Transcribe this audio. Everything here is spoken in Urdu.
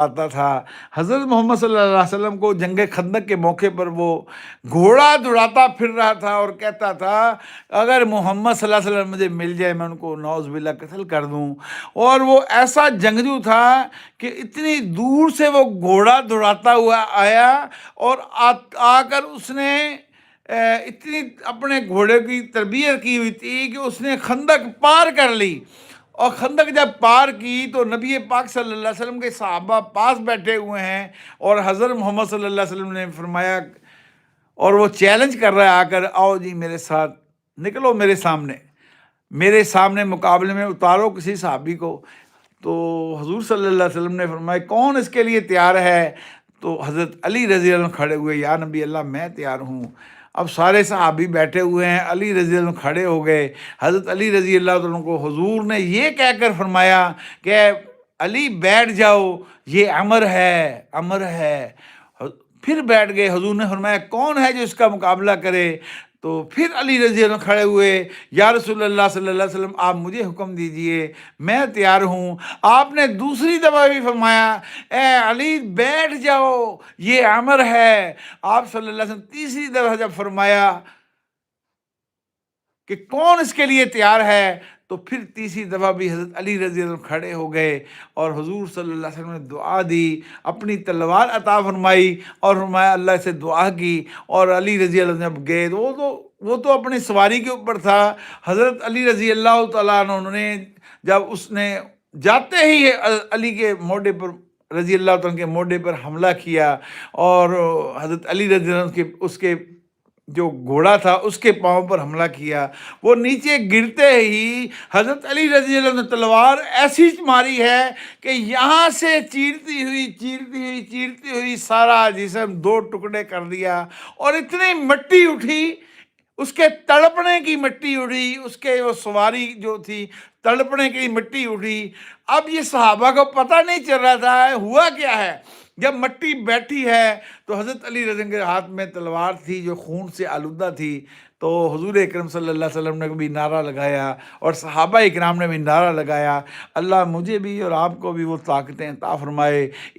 آتا تھا۔ حضرت محمد صلی اللہ علیہ وسلم کو جنگ خندق کے موقع پر وہ گھوڑا دوڑاتا پھر رہا تھا اور کہتا تھا اگر محمد صلی اللہ علیہ وسلم مجھے مل جائے میں ان کو نعوذ باللہ قتل کر دوں۔ اور وہ ایسا جنگجو تھا کہ اتنی دور سے وہ گھوڑا دوڑاتا ہوا آیا اور آ کر اس نے اتنی اپنے گھوڑے کی تربیت کی ہوئی تھی کہ اس نے خندق پار کر لی۔ اور خندق جب پار کی تو نبی پاک صلی اللہ علیہ وسلم کے صحابہ پاس بیٹھے ہوئے ہیں اور حضرت محمد صلی اللہ علیہ وسلم نے فرمایا، اور وہ چیلنج کر رہا ہے آ کر، آؤ جی میرے ساتھ نکلو، میرے سامنے مقابلے میں اتارو کسی صحابی کو۔ تو حضور صلی اللہ علیہ وسلم نے فرمایا کون اس کے لیے تیار ہے؟ تو حضرت علی رضی اللہ عنہ کھڑے ہوئے، یا نبی اللہ میں تیار ہوں۔ اب سارے صحابی بیٹھے ہوئے ہیں، علی رضی اللہ عنہ کھڑے ہو گئے۔ حضرت علی رضی اللہ عنہ کو حضور نے یہ کہہ کر فرمایا کہ علی بیٹھ جاؤ، یہ امر ہے۔ پھر بیٹھ گئے۔ حضور نے فرمایا کون ہے جو اس کا مقابلہ کرے؟ تو پھر علی رضی اللہ عنہ کھڑے ہوئے، یا رسول اللہ صلی اللہ علیہ وسلم آپ مجھے حکم دیجئے، میں تیار ہوں۔ آپ نے دوسری دفعہ بھی فرمایا اے علی بیٹھ جاؤ، یہ امر ہے۔ آپ صلی اللہ علیہ وسلم تیسری دفعہ جب فرمایا کہ کون اس کے لیے تیار ہے، تو پھر تیسری دفعہ بھی حضرت علی رضی اللہ عنہ کھڑے ہو گئے اور حضور صلی اللہ علیہ وسلم نے دعا دی، اپنی تلوار عطا فرمائی اور فرمایا اللہ سے دعا کی، اور علی رضی اللہ عنہ جب گئے تو وہ تو اپنی سواری کے اوپر تھا۔ حضرت علی رضی اللہ تعالیٰ عنہ نے جب اس نے جاتے ہی علی کے موڈے پر، رضی اللہ عنہ کے موڈے پر حملہ کیا، اور حضرت علی رضی اللہ عنہ کے اس کے جو گھوڑا تھا اس کے پاؤں پر حملہ کیا، وہ نیچے گرتے ہی حضرت علی رضی اللہ عنہ نے تلوار ایسی ماری ہے کہ یہاں سے چیرتی ہوئی سارا جسم دو ٹکڑے کر دیا، اور اتنی مٹی اٹھی، اس کے تڑپنے کی مٹی اٹھی، اس کے وہ سواری جو تھی تڑپنے کی مٹی اٹھی۔ اب یہ صحابہ کو پتہ نہیں چل رہا تھا ہوا کیا ہے۔ جب مٹی بیٹھی ہے تو حضرت علی رضی اللہ عنہ کے ہاتھ میں تلوار تھی جو خون سے آلودہ تھی، تو حضور اکرم صلی اللہ علیہ وسلم نے بھی نعرہ لگایا اور صحابہ اکرام نے بھی نعرہ لگایا، اللہ مجھے بھی اور آپ کو بھی وہ طاقتیں عطا فرمائے۔